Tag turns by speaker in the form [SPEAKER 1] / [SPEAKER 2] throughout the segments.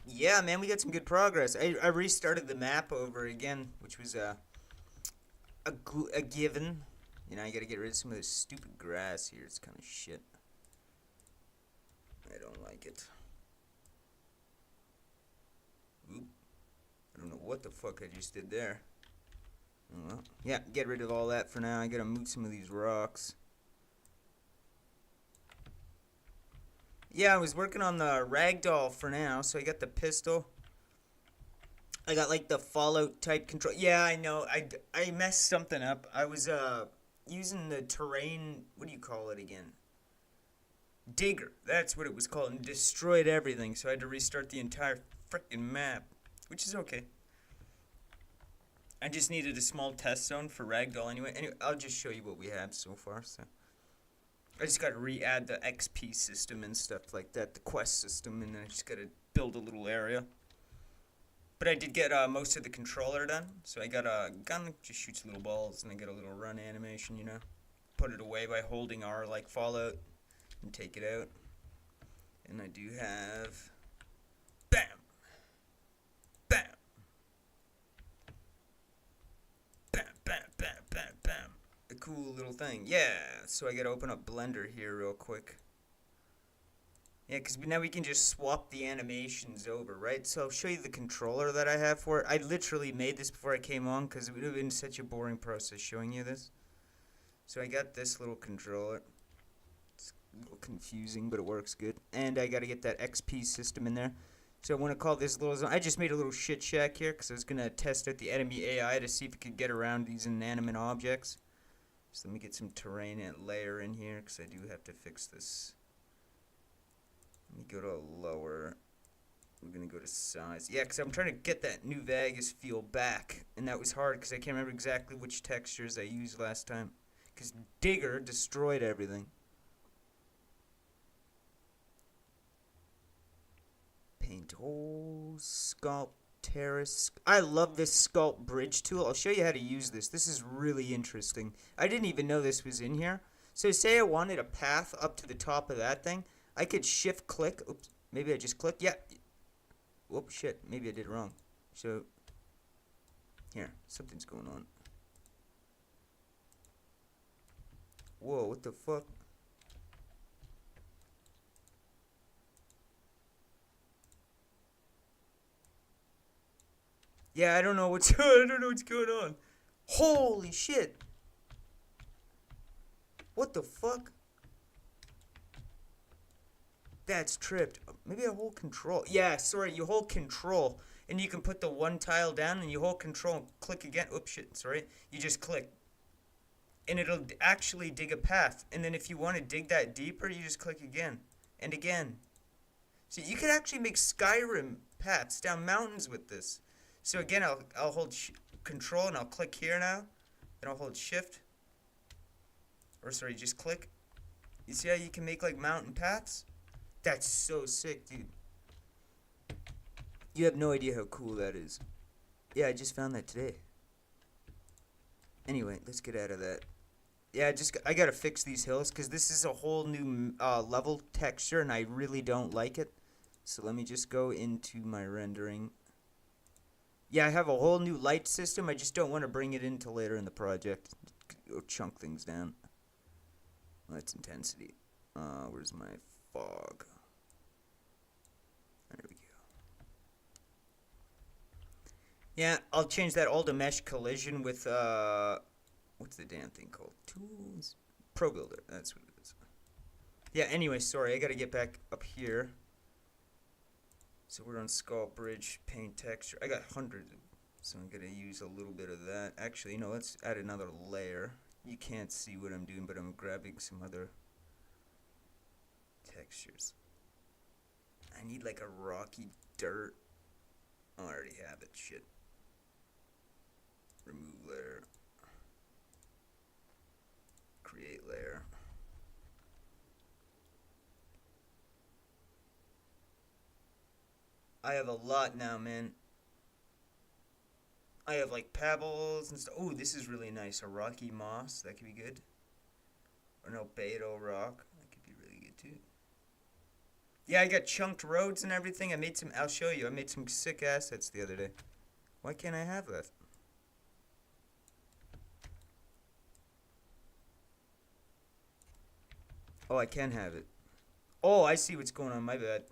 [SPEAKER 1] Yeah, man, we got some good progress. I restarted the map over again, which was a given. You know, I gotta get rid of some of this stupid grass here. It's kind of shit. I don't like it. Oop. I don't know what the fuck I just did there. Oh, well, yeah, get rid of all that for now. I gotta move some of these rocks. Yeah, I was working on the ragdoll for now, so I got the pistol. I got like the Fallout type control. Yeah, I know. I messed something up. I was using the terrain. What do you call it again? Digger. That's what it was called, and destroyed everything. So I had to restart the entire freaking map, which is okay. I just needed a small test zone for ragdoll anyway. Anyway, I'll just show you what we have so far. So I just got to re-add the XP system and stuff like that, the quest system, and then I just got to build a little area. But I did get most of the controller done. So I got a gun that just shoots little balls, and I get a little run animation, you know. Put it away by holding R like Fallout and take it out. And I do have... Bam! Bam! Bam, bam, bam, bam, bam. A cool little thing. Yeah, so I gotta open up Blender here real quick. Yeah, because now we can just swap the animations over, right? So I'll show you the controller that I have for it. I literally made this before I came on because it would have been such a boring process showing you this. So I got this little controller. It's a little confusing, but it works good. And I got to get that XP system in there. So I want to call this little zone. I just made a little shit shack here because I was going to test out the enemy AI to see if it could get around these inanimate objects. So let me get some terrain and layer in here because I do have to fix this. Let me go to lower. We're going to go to size. Yeah, because I'm trying to get that New Vegas feel back. And that was hard because I can't remember exactly which textures I used last time. Because Digger destroyed everything. Paint holes, sculpt, terrace. I love this sculpt bridge tool. I'll show you how to use this. This is really interesting. I didn't even know this was in here. So say I wanted a path up to the top of that thing. I could shift click. Oops, maybe I just clicked. Yeah. Whoop, shit. Maybe I did it wrong. So, here. Something's going on. Whoa, what the fuck? Yeah, I don't know what's I don't know what's going on. Holy shit. What the fuck? That's tripped. Maybe I hold control. Yeah, sorry, you hold control and you can put the one tile down and you hold control and click again. Oops, shit, sorry. You just click. And it'll actually dig a path. And then if you want to dig that deeper, you just click again and again. So you could actually make Skyrim paths down mountains with this. So again, I'll hold control and I'll click here now. Then I'll hold shift. Or sorry, just click. You see how you can make like mountain paths? That's so sick, dude. You have no idea how cool that is. Yeah, I just found that today. Anyway, let's get out of that. Yeah, I gotta fix these hills because this is a whole new level texture and I really don't like it. So let me just go into my rendering. Yeah, I have a whole new light system. I just don't want to bring it into later in the project. Go chunk things down. That's intensity. Where's my fog? There we go. Yeah, I'll change that all to mesh collision with what's the damn thing called? Tools. Pro Builder. That's what it is. Yeah. Anyway, sorry, I gotta get back up here. So we're on Sculpt Bridge, paint texture. I got hundreds, so I'm gonna use a little bit of that. Actually, no, let's add another layer. You can't see what I'm doing, but I'm grabbing some other textures. I need like a rocky dirt. Oh, I already have it. Shit. Remove layer. Create layer. I have a lot now, man. I have like pebbles and stuff. Oh, this is really nice. A rocky moss. That could be good. Or an albedo rock. That could be really good too. Yeah, I got chunked roads and everything. I made some. I'll show you. I made some sick assets the other day. Why can't I have that? Oh, I can have it. Oh, I see what's going on. My bad.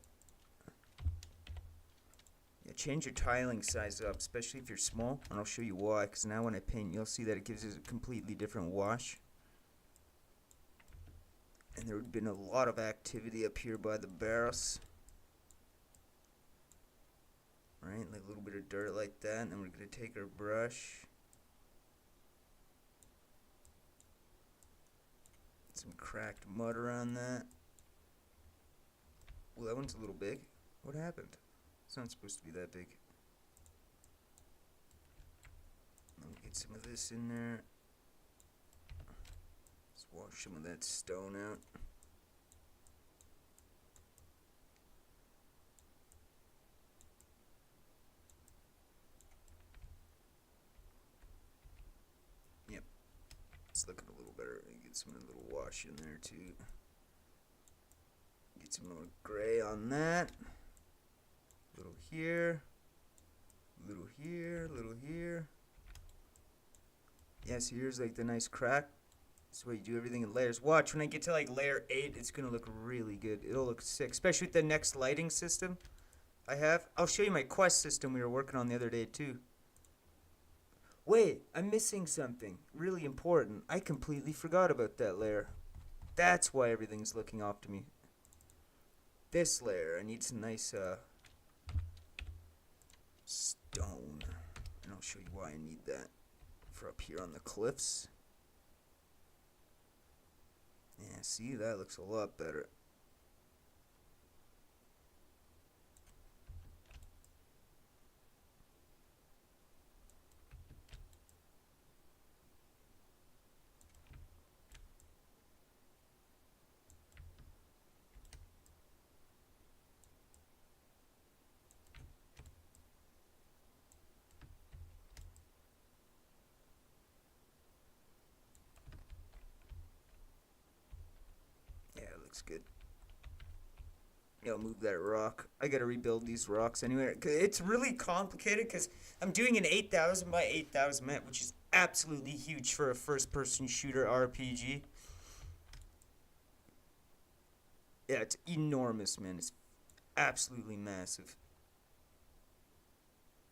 [SPEAKER 1] Yeah, change your tiling size up, especially if you're small, and I'll show you why. Because now when I paint, you'll see that it gives it a completely different wash. And there would have been a lot of activity up here by the barrels. Right, like a little bit of dirt like that, and then we're gonna take our brush. Some cracked mud around that. Well, that one's a little big. What happened? It's not supposed to be that big. Let me get some of this in there. Let's wash some of that stone out. Yep, it's looking a little better. Get some of the little wash in there too. Get some more gray on that. A little here. A little here. A little here. Yeah, so here's like the nice crack. That's why you do everything in layers. Watch, when I get to like layer 8, it's going to look really good. It'll look sick, especially with the next lighting system I have. I'll show you my quest system we were working on the other day too. Wait, I'm missing something really important. I completely forgot about that layer. That's why everything's looking off to me. This layer, I need some nice stone. And I'll show you why I need that for up here on the cliffs. Yeah, see, that looks a lot better. Yeah, it looks good. Yeah, I'll move that rock. I gotta rebuild these rocks anyway. It's really complicated because I'm doing an 8,000 by 8,000 map, which is absolutely huge for a first-person shooter RPG. Yeah, it's enormous, man. It's absolutely massive.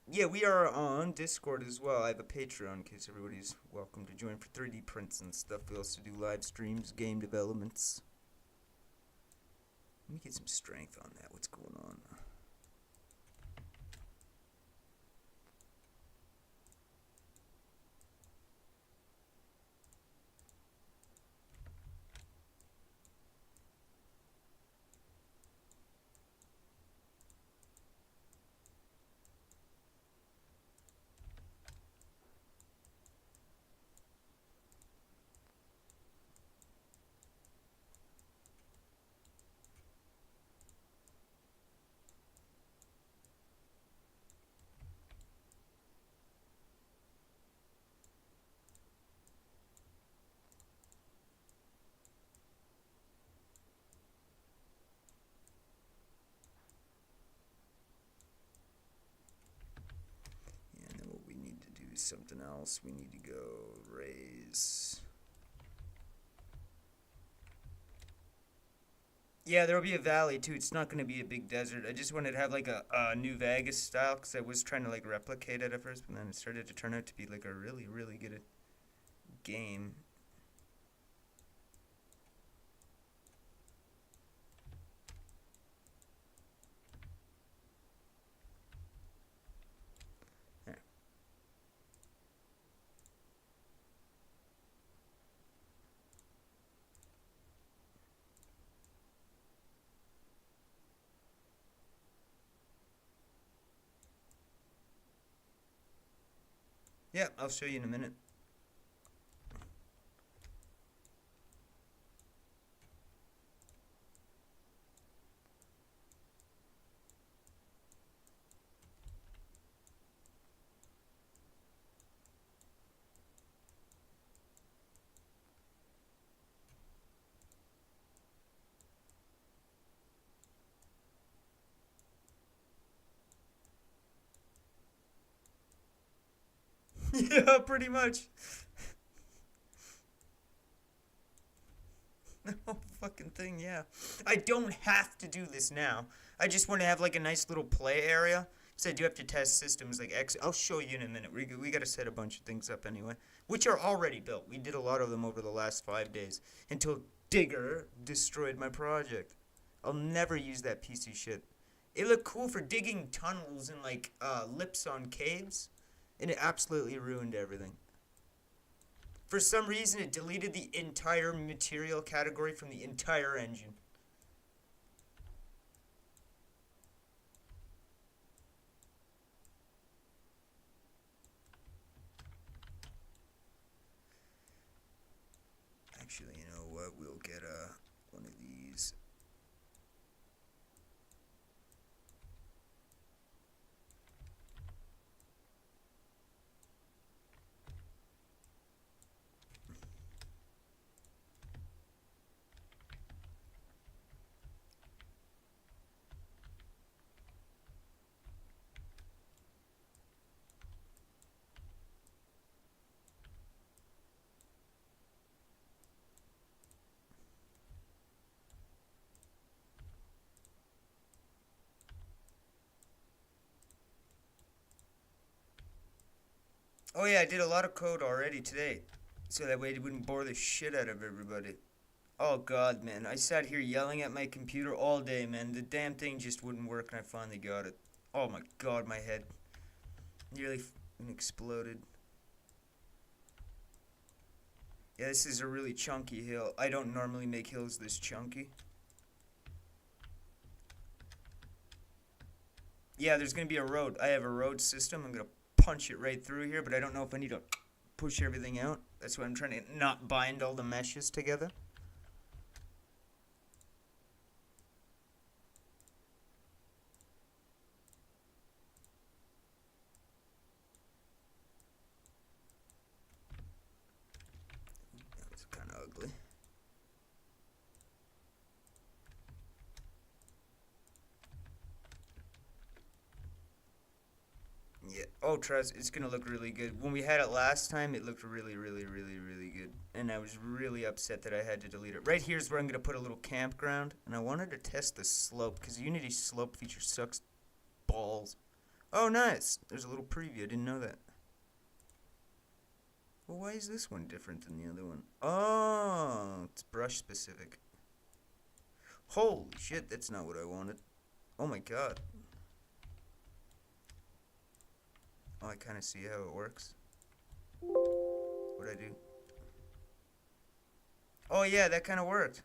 [SPEAKER 1] Yeah, we are on Discord as well. I have a Patreon in case everybody's welcome to join for 3D prints and stuff. We also do live streams, game developments. Let me get some strength on that. What's going on? Yeah, and then what we need to do is something else. We need to go raise. Yeah, there'll be a valley too. It's not going to be a big desert. I just wanted to have like a New Vegas style because I was trying to like replicate it at first, but then it started to turn out to be like a really, really good game. There. Yeah, I'll show you in a minute. Yeah, pretty much. The whole fucking thing, yeah. I don't have to do this now. I just want to have like a nice little play area. So I do have to test systems like X. I'll show you in a minute. We got to set a bunch of things up anyway, which are already built. We did a lot of them over the last 5 days until Digger destroyed my project. I'll never use that piece of shit. It looked cool for digging tunnels and like lips on caves, and it absolutely ruined everything. For some reason, it deleted the entire material category from the entire engine. Actually, you know what? We'll get one of these. Oh yeah, I did a lot of code already today, so that way it wouldn't bore the shit out of everybody. Oh god, man, I sat here yelling at my computer all day, man. The damn thing just wouldn't work, and I finally got it. Oh my god, my head nearly exploded. Yeah, this is a really chunky hill. I don't normally make hills this chunky. Yeah, there's gonna be a road. I have a road system. I'm gonna punch it right through here, but I don't know if I need to push everything out. That's why I'm trying to not bind all the meshes together. That was kind of ugly. Yeah. Oh, trust, it's gonna look really good. When we had it last time, it looked really, really, really, really good. And I was really upset that I had to delete it. Right here's where I'm gonna put a little campground. And I wanted to test the slope, because Unity slope feature sucks balls. Oh, nice. There's a little preview. I didn't know that. Well, why is this one different than the other one? Oh, it's brush specific. Holy shit, that's not what I wanted. Oh my god. Oh, I kind of see how it works. What'd I do? Oh yeah, that kind of worked.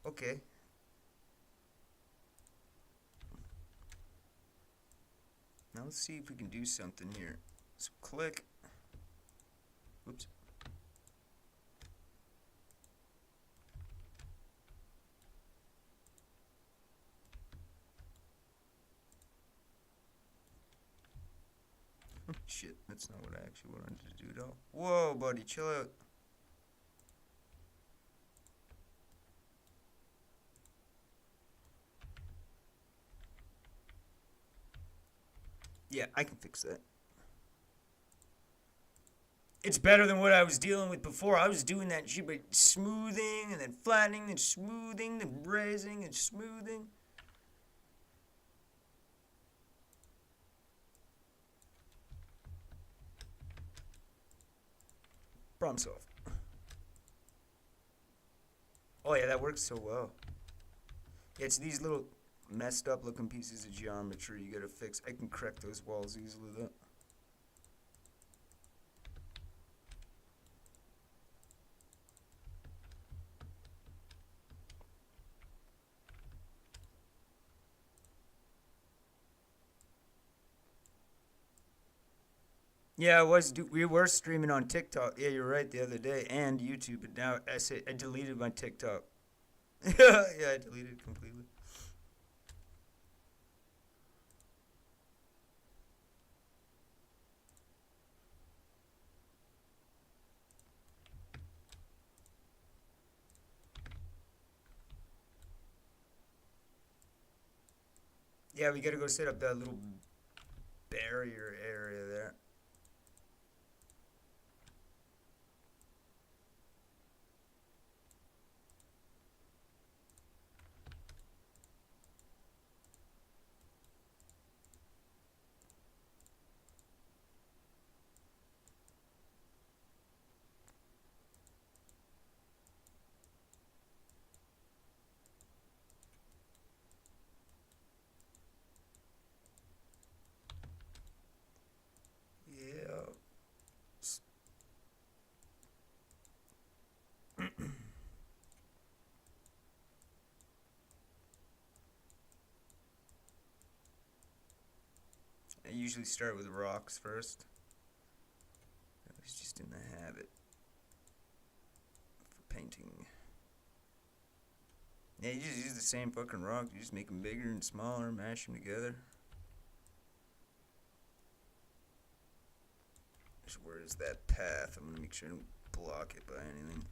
[SPEAKER 1] Okay. Now let's see if we can do something here. So click. Whoops. Shit, that's not what I actually wanted to do though. Whoa, buddy, chill out. Yeah, I can fix that. It's better than what I was dealing with before. I was doing that shit, but smoothing and then flattening and smoothing and raising and smoothing. Problem solved. Oh yeah, that works so well. Yeah, it's these little messed up looking pieces of geometry you gotta fix. I can correct those walls easily though. Yeah, we were streaming on TikTok. Yeah, you're right. The other day and YouTube, but now I deleted my TikTok. Yeah, I deleted it completely. Yeah, we gotta go set up that little barrier area there. usually start with rocks first. I was just in the habit for painting. Yeah, you just use the same fucking rock. You just make them bigger and smaller, mash them together. So where is that path? I'm gonna make sure I don't block it by anything.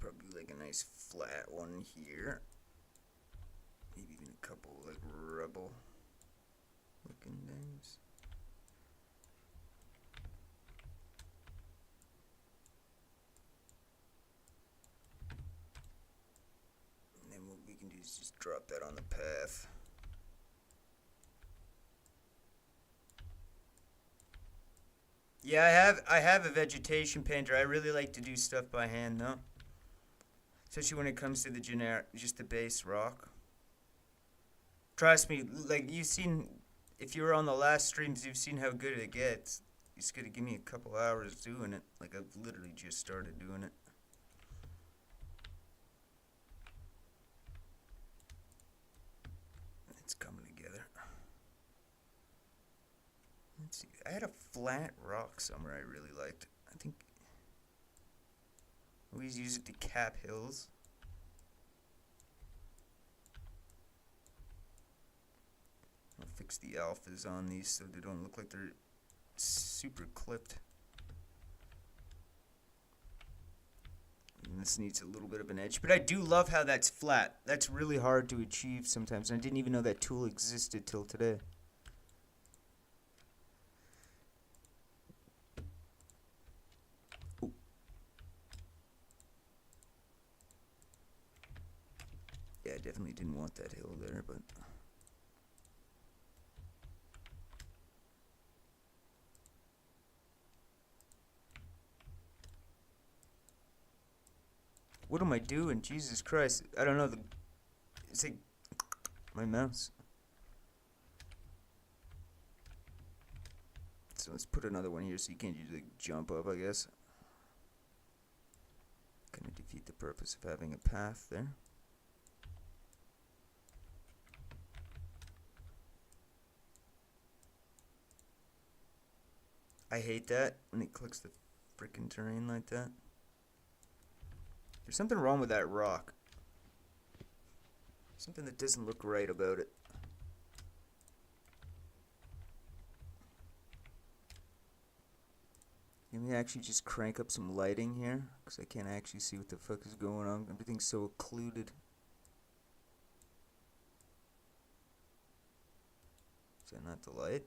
[SPEAKER 1] Probably like a nice flat one here. Maybe even a couple like rubble looking things. And then what we can do is just drop that on the path. Yeah, I have a vegetation painter. I really like to do stuff by hand though. Especially when it comes to the generic, just the base rock. Trust me, like you've seen, if you were on the last streams, you've seen how good it gets. You just gotta give me a couple hours doing it. Like I've literally just started doing it. It's coming together. Let's see. I had a flat rock somewhere I really liked. I think I always use it to cap hills. I'll fix the alphas on these so they don't look like they're super clipped. And this needs a little bit of an edge, but I do love how that's flat. That's really hard to achieve sometimes. And I didn't even know that tool existed till today. Ooh. Yeah, I definitely didn't want that hill there, but what am I doing? Jesus Christ. I don't know. It's like my mouse. So let's put another one here so you can't just like jump up, I guess. Gonna defeat the purpose of having a path there. I hate that when it clicks the freaking terrain like that. There's something wrong with that rock. Something that doesn't look right about it. Let me actually just crank up some lighting here, because I can't actually see what the fuck is going on. Everything's so occluded. Is that not the light?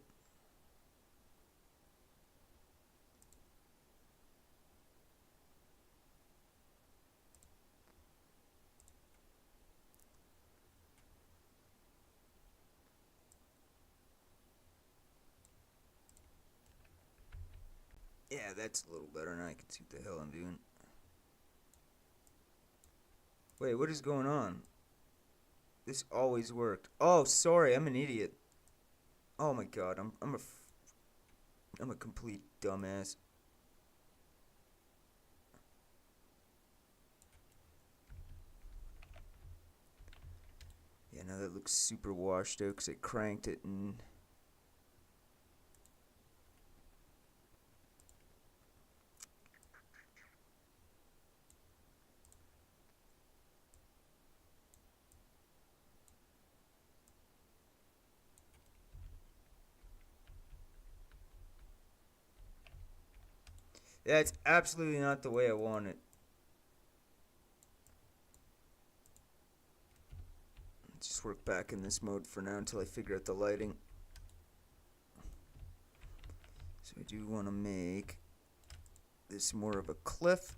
[SPEAKER 1] Yeah, that's a little better. Now I can see what the hell I'm doing. Wait, what is going on? This always worked. Oh, sorry, I'm an idiot. Oh my god, I'm a complete dumbass. Yeah, now that looks super washed out because I cranked it and... That's absolutely not the way I want it. Just just work back in this mode for now until I figure out the lighting. So I do want to make this more of a cliff.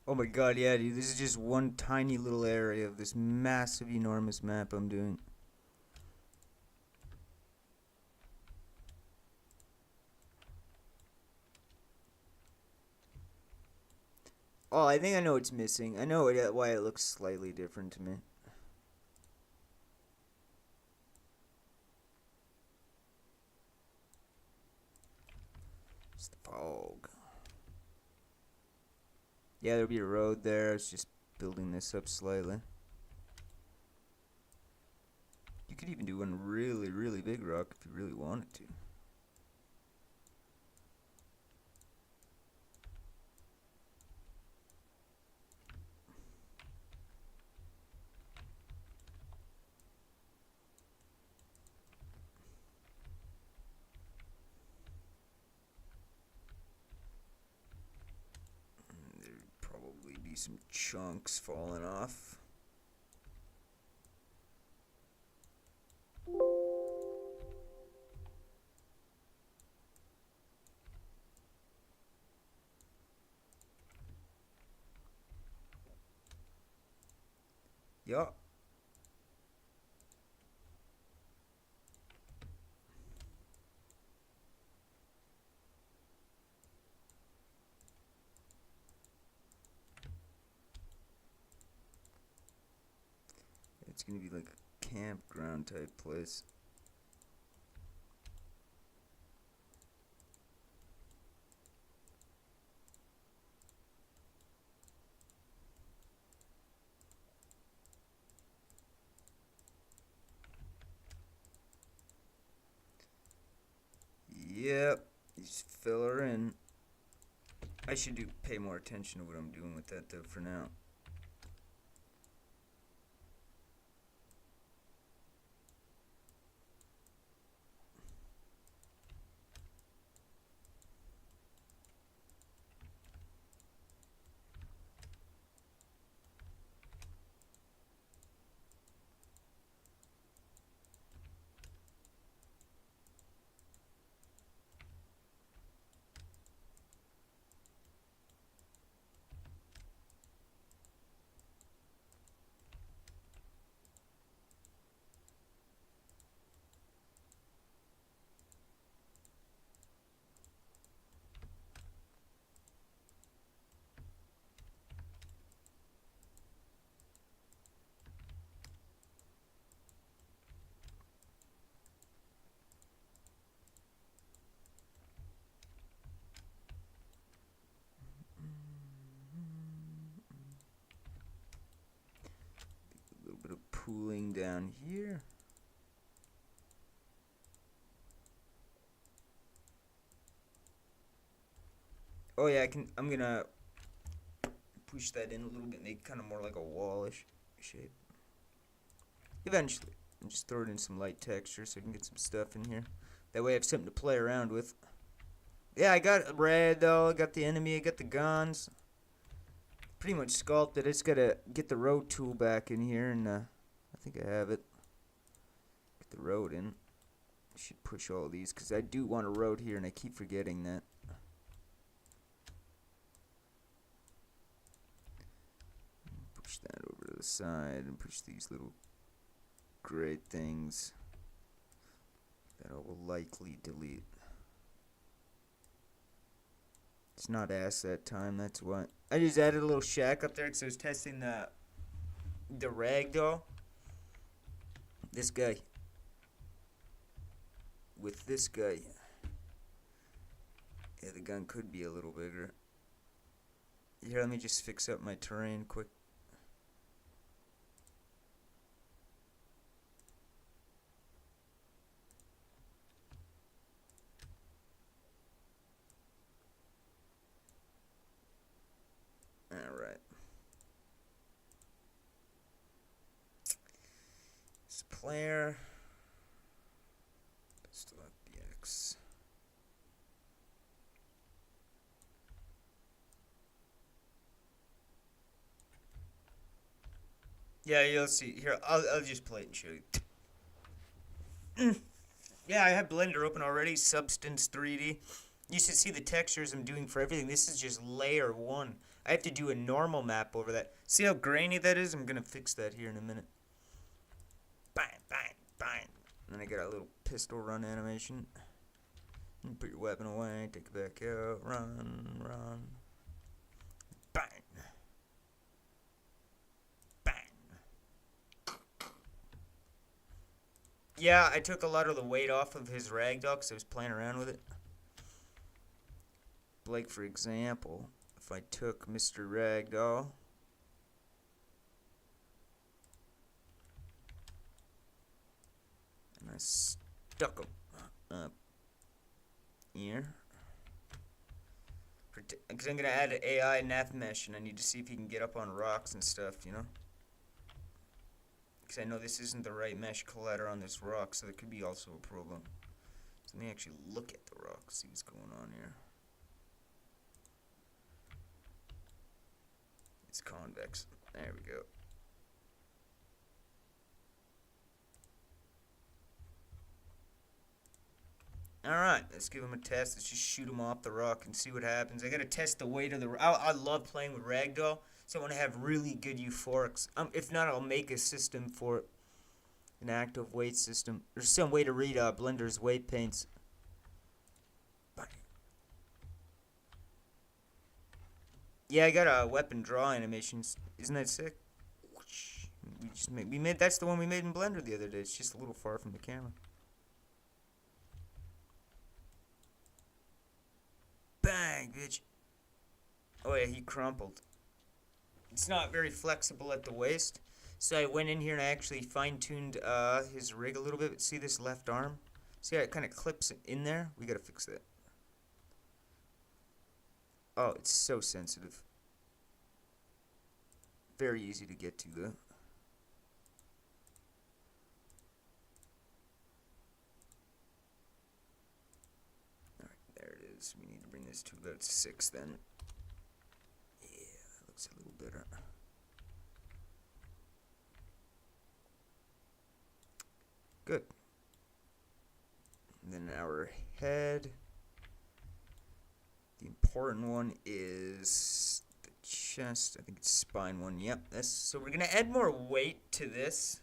[SPEAKER 1] Oh my god, yeah, dude, this is just one tiny little area of this massive, enormous map I'm doing. Oh, I think I know what's missing. I know why it looks slightly different to me. It's the fog. Yeah, there'll be a road there. It's just building this up slightly. You could even do one really, really big rock if you really wanted to. There'd probably be some chunks falling off. Yeah. It's gonna be like a campground type place. Yep, just fill her in. I should pay more attention to what I'm doing with that though for now. A little bit of pooling down here. Oh yeah, I'm gonna push that in a little bit, make it kind of more like a wallish shape. Eventually. And just throw it in some light texture so I can get some stuff in here. That way I have something to play around with. Yeah, I got red though, I got the enemy, I got the guns. Pretty much sculpted. I just gotta get the road tool back in here, and I think I have it. Get the road in. I should push all these because I do want a road here, and I keep forgetting that. Push that over to the side and push these little gray things that I will likely delete. It's not asset time, that's why. I just added a little shack up there because I was testing the ragdoll. This guy. With this guy. Yeah, the gun could be a little bigger. Here, let me just fix up my terrain quick. Alright. This player. Select BX. Yeah, you'll see. Here, I'll just play it and show you. Yeah, I have Blender open already. Substance 3D. You should see the textures I'm doing for everything. This is just layer 1. I have to do a normal map over that. See how grainy that is? I'm going to fix that here in a minute. Bang, bang, bang. And then I get a little pistol run animation. And put your weapon away. Take it back out. Run, run. Bang. Yeah, I took a lot of the weight off of his ragdoll because I was playing around with it. Like, for example, if I took Mr. Ragdoll and I stuck him up here, because I'm going to add an AI nav mesh and I need to see if he can get up on rocks and stuff, you know? Because I know this isn't the right mesh collider on this rock, so there could be also a problem. So let me actually look at the rock, see what's going on here. It's convex. There we go. Alright, let's give him a test. Let's just shoot him off the rock and see what happens. I gotta test the weight of the rock. I love playing with Ragdoll, so I want to have really good euphorics. If not, I'll make a system for it. An active weight system. There's some way to read Blender's weight paints. Yeah, I got a weapon draw animations. Isn't that sick? We made that's the one we made in Blender the other day. It's just a little far from the camera. Bang, bitch. Oh yeah, he crumpled. It's not very flexible at the waist, so I went in here and I actually fine-tuned his rig a little bit. See this left arm? See how it kind of clips in there? We gotta fix that. Oh, it's so sensitive. Very easy to get to, though. Alright, there it is. We need to bring this to about 6 then. Yeah, that looks a little better. Good. And then our head. The important one is the chest. I think it's spine one. Yep. So we're gonna add more weight to this.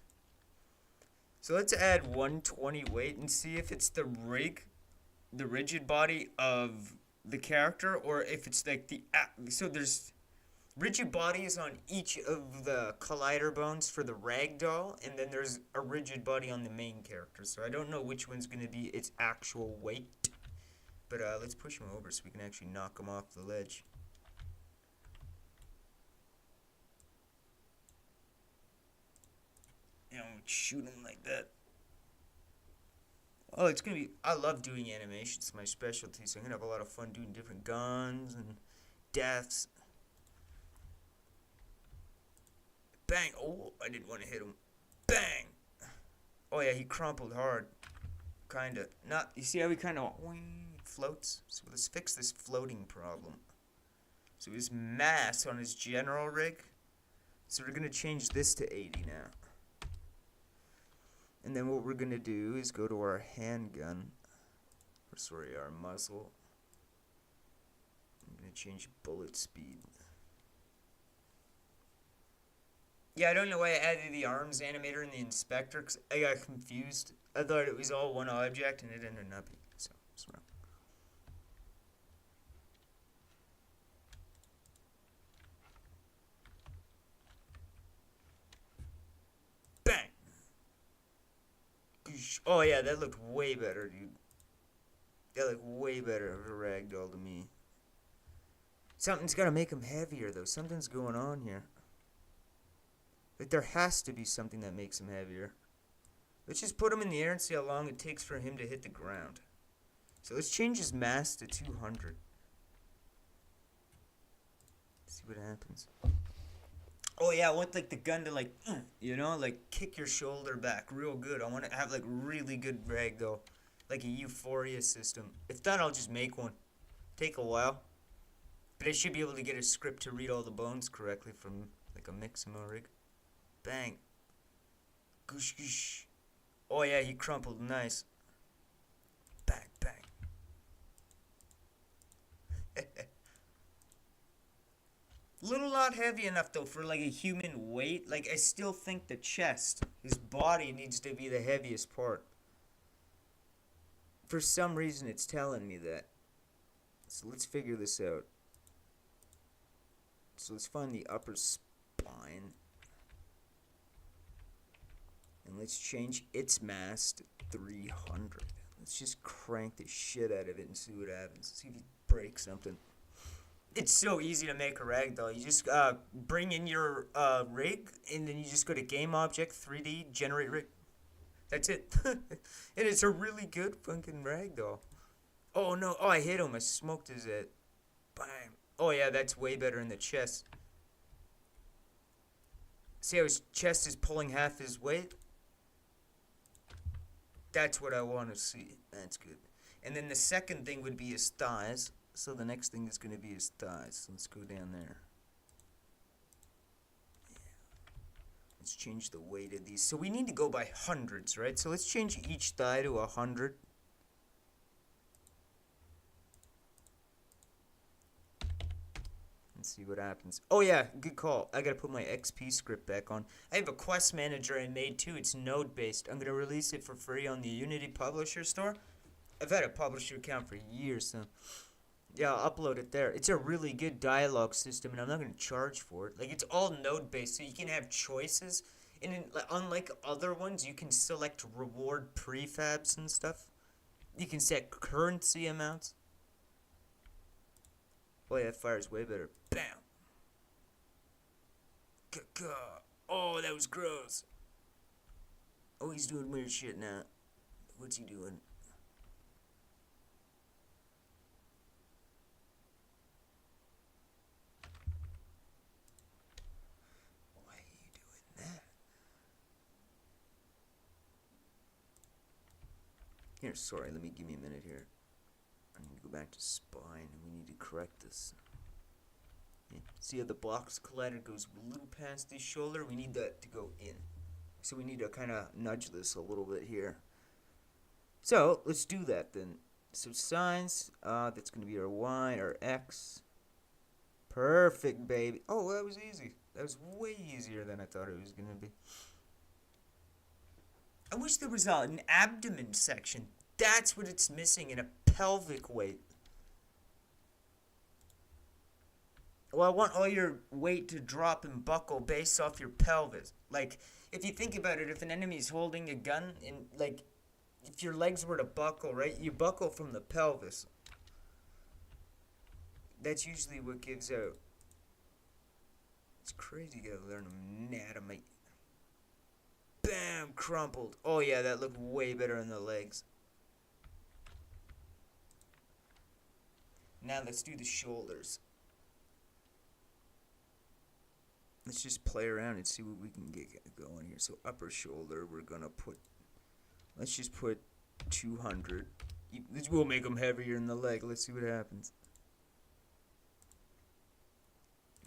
[SPEAKER 1] So let's add 120 weight and see if it's the rigid body of the character, or if it's like so there's rigid bodies on each of the collider bones for the ragdoll, and then there's a rigid body on the main character. So I don't know which one's gonna be its actual weight. But let's push him over so we can actually knock him off the ledge. And shoot him like that. Oh, it's gonna be. I love doing animations. It's my specialty, so I'm gonna have a lot of fun doing different guns and deaths. Bang! Oh, I didn't want to hit him. Bang! Oh yeah, he crumpled hard. Kinda. Not. You see how he kind of floats? So let's fix this floating problem. So his mass on his general rig. So we're gonna change this to 80 now. And then what we're gonna do is go to our handgun. Or sorry, our muzzle. I'm gonna change bullet speed. Yeah, I don't know why I added the arms animator in the inspector, because I got confused. I thought it was all one object, and it ended up being. So, it's wrong. Bang! Oh yeah, that looked way better, dude. That looked way better of a ragdoll to me. Something's gotta make him heavier, though. Something's going on here. Like, there has to be something that makes him heavier. Let's just put him in the air and see how long it takes for him to hit the ground. So let's change his mass to 200. See what happens. Oh yeah, I want like the gun to like, you know, like kick your shoulder back real good. I want to have like really good ragdoll, like a Euphoria system. If not, I'll just make one. Take a while, but I should be able to get a script to read all the bones correctly from like a Mixamo rig. Bang. Goosh goosh. Oh yeah, he crumpled nice. Bang bang. Little not heavy enough though for like a human weight. Like I still think the chest, his body needs to be the heaviest part. For some reason it's telling me that. So let's figure this out. So let's find the upper spine. And let's change its mass to 300. Let's just crank the shit out of it and see what happens. See if he breaks something. It's so easy to make a ragdoll. You just bring in your rig, and then you just go to Game Object, 3D, Generate Rig. That's it. And it's a really good fucking ragdoll. Oh no, oh I hit him, I smoked his head. Bam. Oh yeah, that's way better in the chest. See how his chest is pulling half his weight? That's what I want to see. That's good. And then the second thing would be his thighs. So the next thing is going to be his thighs. So let's go down there. Yeah. Let's change the weight of these. So we need to go by hundreds, right? So let's change each thigh to 100. Let's see what happens. Oh yeah, good call. I gotta put my XP script back on. I have a quest manager I made too. It's node based. I'm gonna release it for free on the Unity Publisher store. I've had a publisher account for years, so yeah, I'll upload it there. It's a really good dialogue system, and I'm not going to charge for it. Like, it's all node-based, so you can have choices. And unlike other ones, you can select reward prefabs and stuff. You can set currency amounts. Oh, yeah, that fires way better. Bam! Oh, that was gross. Oh, he's doing weird shit now. What's he doing? Here, sorry, give me a minute here. I need to go back to spine, and we need to correct this. Yeah. See how the box collider goes a little past his shoulder? We need that to go in. So we need to kind of nudge this a little bit here. So, let's do that then. So signs, that's going to be our Y, our X. Perfect, baby. Oh, that was easy. That was way easier than I thought it was going to be. I wish there was an abdomen section. That's what it's missing in a pelvic weight. Well, I want all your weight to drop and buckle based off your pelvis. Like, if you think about it, if an enemy's holding a gun, and like, if your legs were to buckle, right, you buckle from the pelvis. That's usually what gives out. It's crazy, you gotta learn anatomy. Bam! Crumpled. Oh yeah, that looked way better in the legs. Now let's do the shoulders. Let's just play around and see what we can get going here. So upper shoulder, we're gonna put, let's just put 200. We'll make them heavier in the leg. Let's see what happens.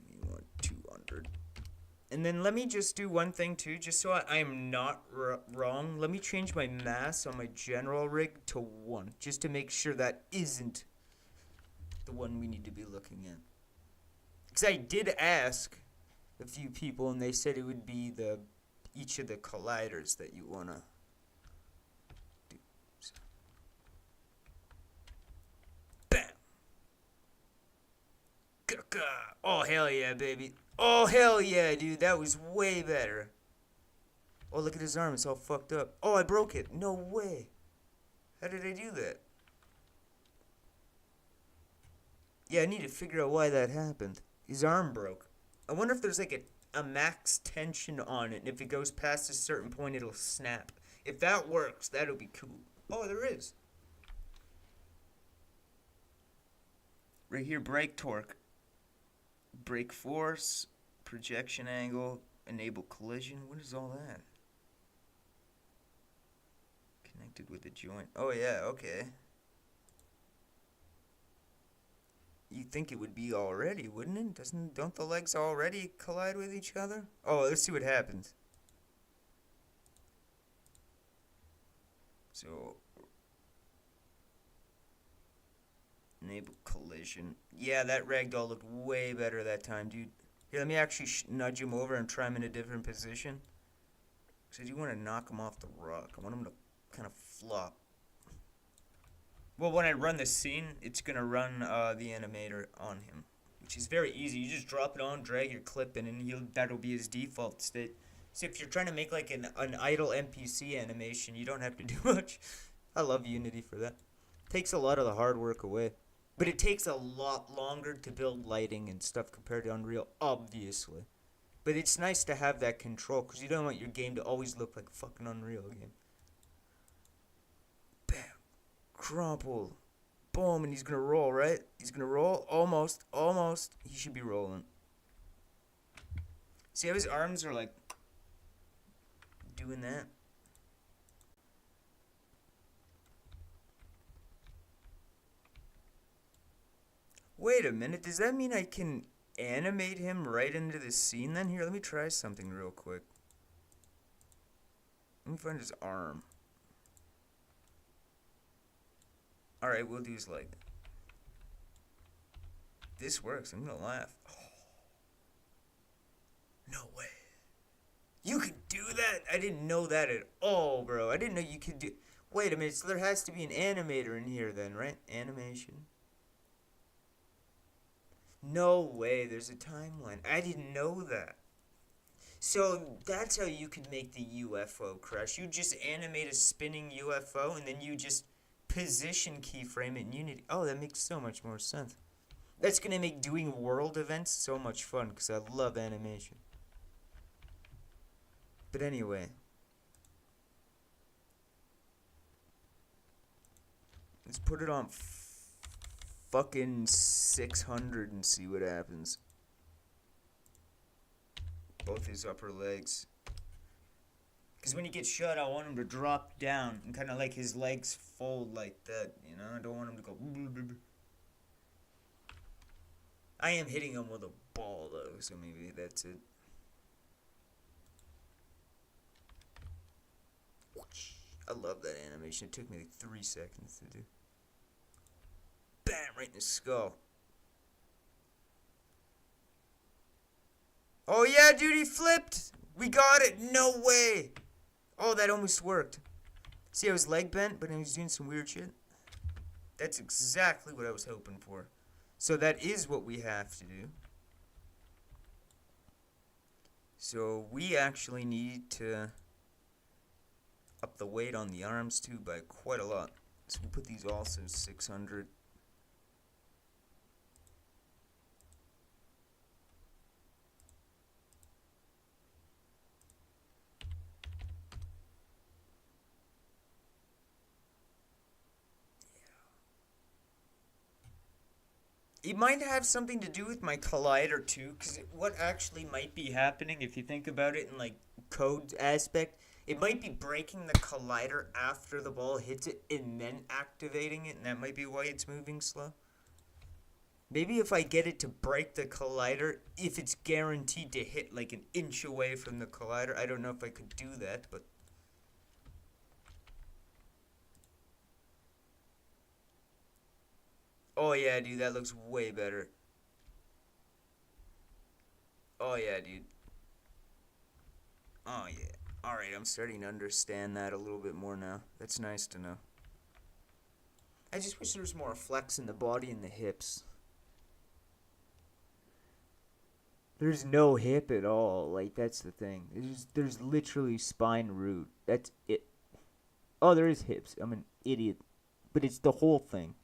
[SPEAKER 1] We want 200. And then let me just do one thing too, just so I am not wrong. Let me change my mass on my general rig to 1, just to make sure that isn't the one we need to be looking at. Because I did ask a few people, and they said it would be each of the colliders that you want to do. So. Bam! Oh, hell yeah, baby. Oh, hell yeah, dude. That was way better. Oh, look at his arm. It's all fucked up. Oh, I broke it. No way. How did I do that? Yeah, I need to figure out why that happened. His arm broke. I wonder if there's like a max tension on it, and if it goes past a certain point, it'll snap. If that works, that'll be cool. Oh, there is. Right here, brake torque. Brake force, projection angle, enable collision. What is all that? Connected with the joint. Oh, yeah, okay. You'd think it would be already, wouldn't it? Don't the legs already collide with each other? Oh, let's see what happens. So, enable collision. Yeah, that ragdoll looked way better that time, dude. Here, let me actually nudge him over and try him in a different position. Because I do want to knock him off the rock. I want him to kind of flop. Well, when I run the scene, it's going to run the animator on him, which is very easy. You just drop it on, drag your clip in, and that'll be his default state. So if you're trying to make like an idle NPC animation, you don't have to do much. I love Unity for that. Takes a lot of the hard work away. But it takes a lot longer to build lighting and stuff compared to Unreal, obviously. But it's nice to have that control, because you don't want your game to always look like a fucking Unreal game. Bam. Crumple. Boom, and he's gonna roll, right? He's gonna roll. Almost. He should be rolling. See how his arms are like doing that? Wait a minute, does that mean I can animate him right into the scene then? Here, let me try something real quick. Let me find his arm. Alright, we'll do his leg. This works, I'm gonna laugh. Oh. No way. You could do that? I didn't know that at all, bro. I didn't know you could do... Wait a minute, so there has to be an animator in here then, right? Animation. No way, there's a timeline. I didn't know that. So that's how you could make the UFO crash. You just animate a spinning UFO and then you just position keyframe it in Unity. Oh, that makes so much more sense. That's going to make doing world events so much fun because I love animation. But anyway. Let's put it on fucking 600 and see what happens. Both his upper legs. Because when he gets shot, I want him to drop down and kind of like his legs fold like that, you know? I don't want him to go... I am hitting him with a ball, though, so maybe that's it. I love that animation. It took me like 3 seconds to do. Bam! Right in the skull. Oh yeah, dude, he flipped! We got it! No way! Oh, that almost worked. See how his leg bent, but he was doing some weird shit? That's exactly what I was hoping for. So that is what we have to do. So we actually need to up the weight on the arms too by quite a lot. So we'll put these also 600. It might have something to do with my collider too, because what actually might be happening, if you think about it in like code aspect, it might be breaking the collider after the ball hits it and then activating it, and that might be why it's moving slow. Maybe if I get it to break the collider, if it's guaranteed to hit like an inch away from the collider, I don't know if I could do that, but... Oh yeah, dude, that looks way better. Oh yeah, dude. Oh yeah. Alright, I'm starting to understand that a little bit more now. That's nice to know. I just wish there was more flex in the body and the hips. There's no hip at all. Like, that's the thing. There's literally spine root. That's it. Oh, there is hips. I'm an idiot. But it's the whole thing.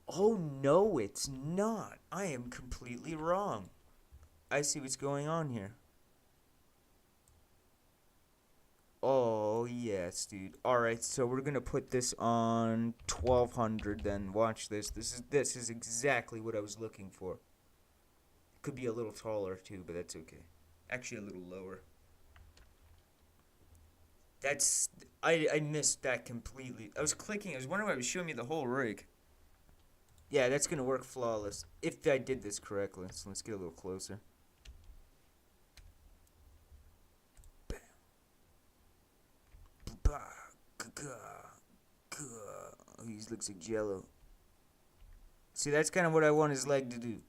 [SPEAKER 1] Oh no, it's not. I am completely wrong. I see what's going on here. Oh yes, dude. All right, so we're gonna put this on 1200. Then watch this. This is exactly what I was looking for. Could be a little taller too, but that's okay. Actually, a little lower. That's I missed that completely. I was clicking. I was wondering why it was showing me the whole rig. Yeah, that's gonna work flawless if I did this correctly. So let's get a little closer. Bam. Oh, he looks like Jello. See, that's kind of what I want his leg to do.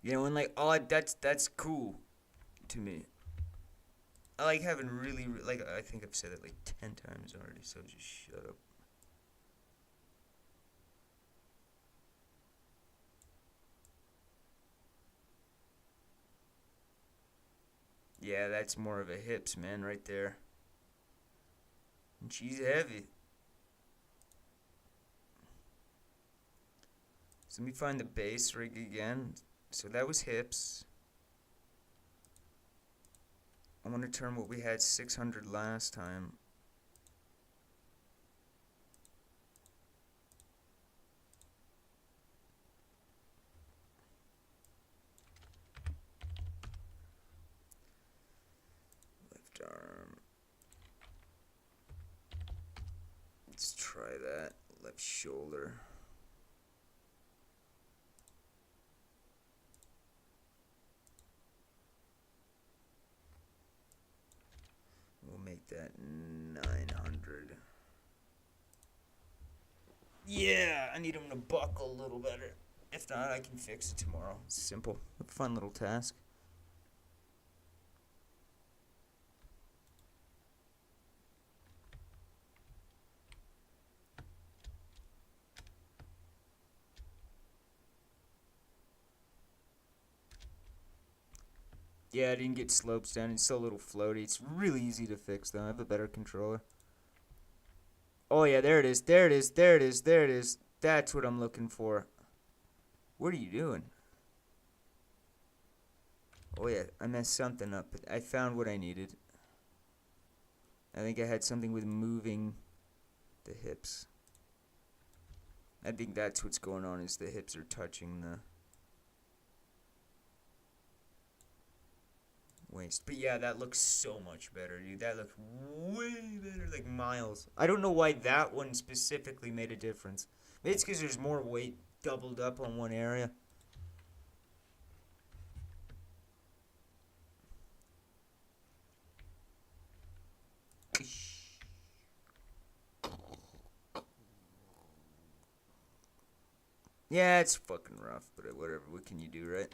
[SPEAKER 1] You know, and like, oh, that's cool to me. I like having really, like, I think I've said it like 10 times already, so just shut up. Yeah, that's more of a hips, man, right there. And she's heavy. So let me find the base rig again. So that was hips. I want to turn what we had 600 last time. Left arm. Let's try that. Left shoulder. We'll make that 900. Yeah, I need him to buckle a little better. If not, I can fix it tomorrow. It's simple. A fun little task. Yeah, I didn't get slopes down. It's still a little floaty. It's really easy to fix, though. I have a better controller. Oh, yeah, there it is. There it is. There it is. There it is. That's what I'm looking for. What are you doing? Oh, yeah, I messed something up, but I found what I needed. I think I had something with moving the hips. I think that's what's going on, is the hips are touching the waist. But yeah, that looks so much better, dude. That looks way better, like miles. I don't know why that one specifically made a difference. Maybe it's because there's more weight doubled up on one area. Yeah, it's fucking rough, but whatever. What can you do, right?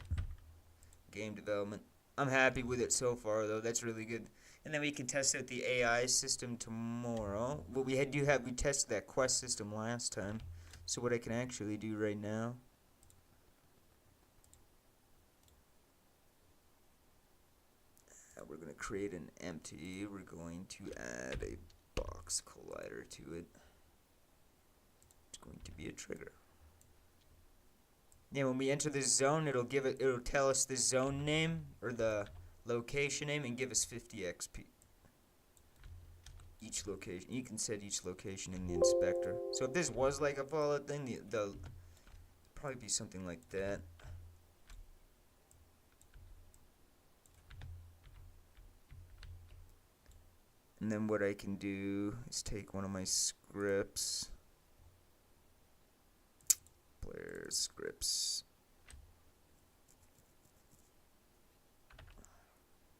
[SPEAKER 1] Game development. I'm happy with it so far, though. That's really good. And then we can test out the AI system tomorrow. But we tested that Quest system last time. So what I can actually do right now. We're going to create an empty. We're going to add a box collider to it. It's going to be a trigger. Yeah, when we enter this zone, it'll tell us the zone name or the location name and give us 50 XP. Each location, you can set each location in the inspector. So if this was like a Fallout thing, the probably be something like that. And then what I can do is take one of my scripts. Player scripts.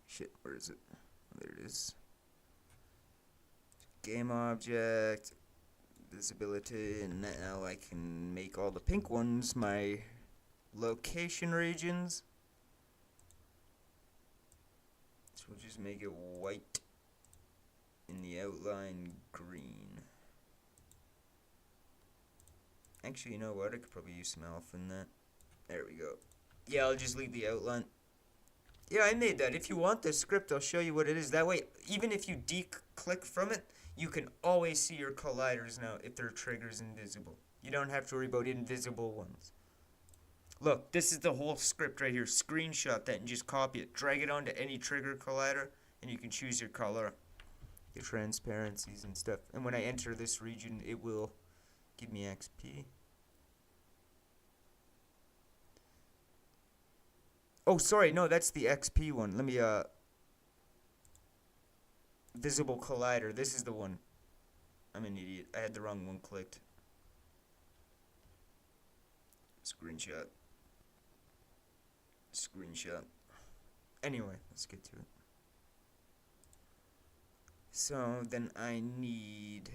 [SPEAKER 1] Shit, where is it? Oh, there it is. Game object, visibility, and now I can make all the pink ones my location regions. So we'll just make it white in the outline, green. Actually, you know what? I could probably use some alpha in that. There we go. Yeah, I'll just leave the outline. Yeah, I made that. If you want the script, I'll show you what it is. That way, even if you click from it, you can always see your colliders now if their trigger's invisible. You don't have to worry about invisible ones. Look, this is the whole script right here. Screenshot that and just copy it. Drag it onto any trigger collider, and you can choose your color, your transparencies and stuff. And when I enter this region, it will give me XP. Oh, sorry, no, that's the XP one. Let me, visible collider. This is the one. I'm an idiot. I had the wrong one clicked. Screenshot. Screenshot. Anyway, let's get to it. So then I need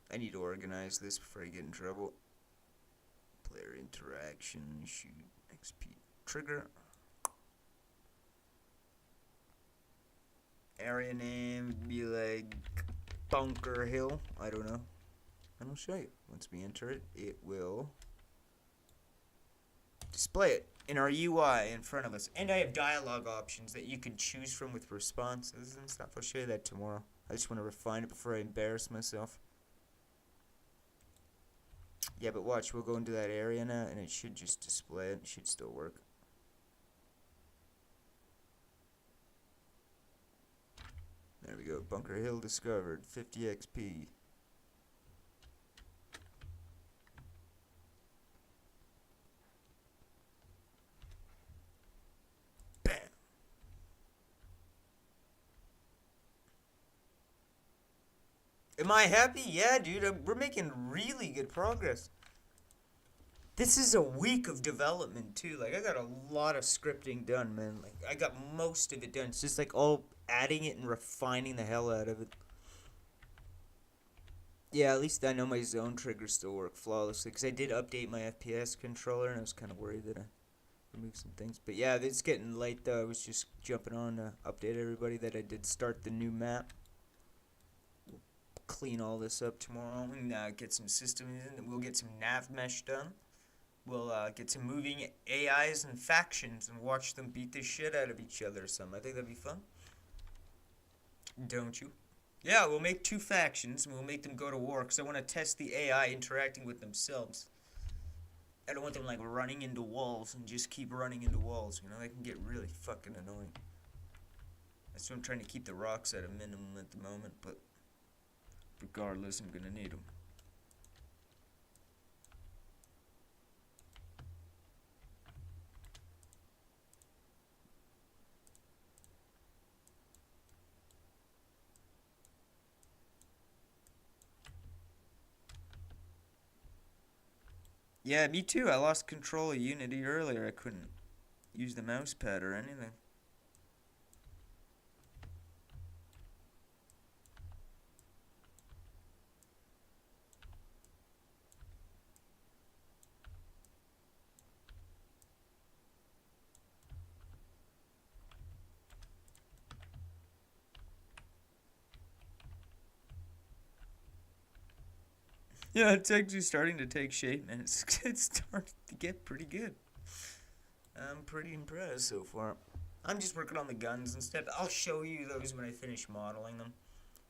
[SPEAKER 1] to organize this before I get in trouble. Player interaction, shoot, XP, trigger. Area name would be like Bunker Hill. I don't know. And I'll show you. Once we enter it, it will display it in our UI in front of us. And I have dialogue options that you can choose from with responses and stuff. I'll show you that tomorrow. I just want to refine it before I embarrass myself. Yeah, but watch, we'll go into that area now, and it should just display it. It should still work. There we go. Bunker Hill discovered. 50 XP. Bam! Am I happy? Yeah, dude. We're making really good progress. This is a week of development, too. Like, I got a lot of scripting done, man. Like, I got most of it done. It's just, like, all adding it and refining the hell out of it. Yeah, at least I know my zone triggers still work flawlessly. Because I did update my FPS controller, and I was kind of worried that I removed some things. But yeah, it's getting late, though. I was just jumping on to update everybody that I did start the new map. We'll clean all this up tomorrow and get some systems in. We'll get some nav mesh done. We'll get some moving AIs and factions and watch them beat the shit out of each other or something. I think that'd be fun. Don't you? Yeah, we'll make 2 factions and we'll make them go to war because I want to test the AI interacting with themselves. I don't want them like running into walls and just keep running into walls. You know, they can get really fucking annoying. That's why I'm trying to keep the rocks at a minimum at the moment, but regardless, I'm gonna need them. Yeah, me too. I lost control of Unity earlier. I couldn't use the mouse pad or anything. Yeah, it's actually starting to take shape, and it's starting to get pretty good. I'm pretty impressed so far. I'm just working on the guns and stuff. I'll show you those when I finish modeling them.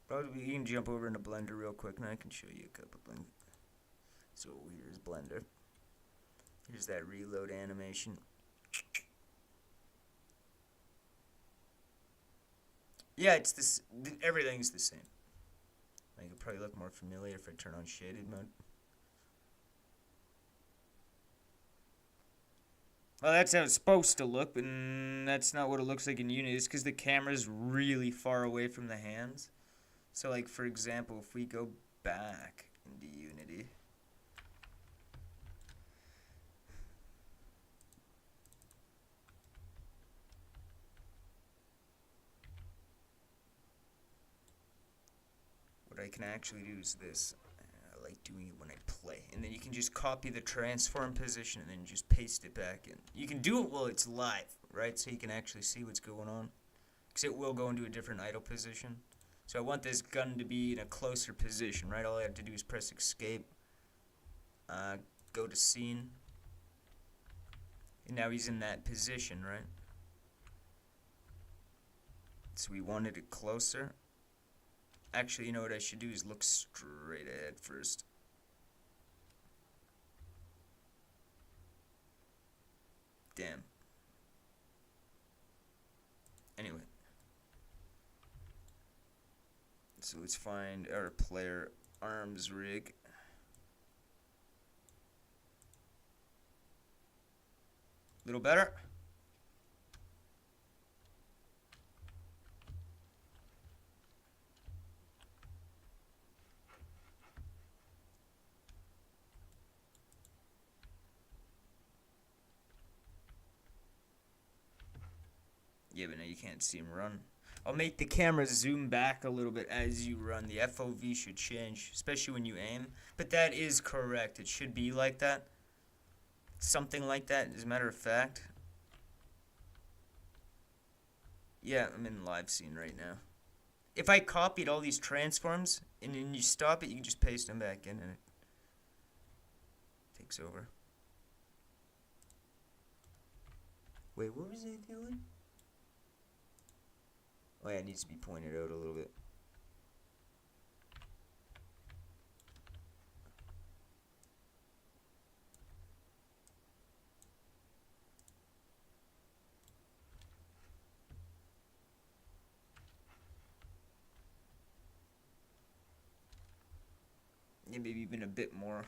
[SPEAKER 1] Probably you can jump over into Blender real quick, and I can show you a couple things. So here's Blender. Here's that reload animation. Yeah, it's this. Everything's the same. It could probably look more familiar if I turn on shaded mode. Well, that's how it's supposed to look, but that's not what it looks like in Unity. It's because the camera's really far away from the hands. So, like, for example, if we go back into Unity. What I can actually do is this. I like doing it when I play. And then you can just copy the transform position and then just paste it back in. You can do it while it's live, right? So you can actually see what's going on. Because it will go into a different idle position. So I want this gun to be in a closer position, right? All I have to do is press escape. Go to scene. And now he's in that position, right? So we wanted it closer. Actually, you know what I should do is look straight ahead first. Damn. Anyway. So let's find our player arms rig. Little better. Yeah, but now you can't see him run. I'll make the camera zoom back a little bit as you run. The FOV should change, especially when you aim. But that is correct. It should be like that. Something like that, as a matter of fact. Yeah, I'm in live scene right now. If I copied all these transforms and then you stop it, you can just paste them back in and it takes over. Wait, what was I doing? Oh yeah, it needs to be pointed out a little bit. Yeah, maybe even a bit more.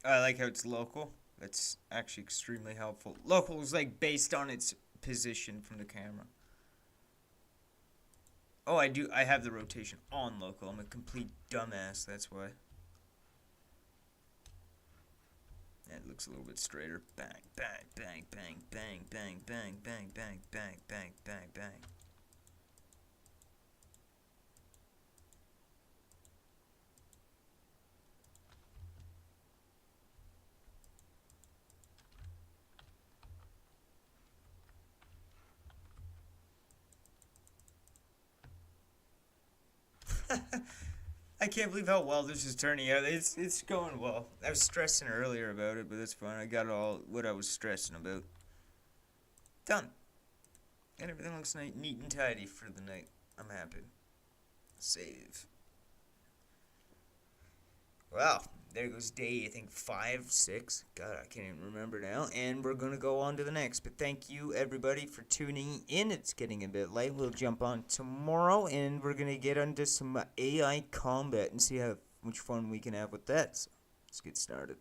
[SPEAKER 1] I like how it's local. That's actually extremely helpful. Local is like based on its position from the camera. Oh, I do. I have the rotation on local. I'm a complete dumbass. That's why. Yeah, it looks a little bit straighter. Bang, bang, bang, bang, bang, bang, bang, bang, bang, bang, bang, bang, bang. I can't believe how well this is turning out. It's going well. I was stressing earlier about it, but that's fine. I got all what I was stressing about. Done. And everything looks neat and tidy for the night. I'm happy. Save. Wow. There goes day, I think 5, 6. God, I can't even remember now. And we're going to go on to the next. But thank you, everybody, for tuning in. It's getting a bit late. We'll jump on tomorrow, and we're going to get into some AI combat and see how much fun we can have with that. So let's get started.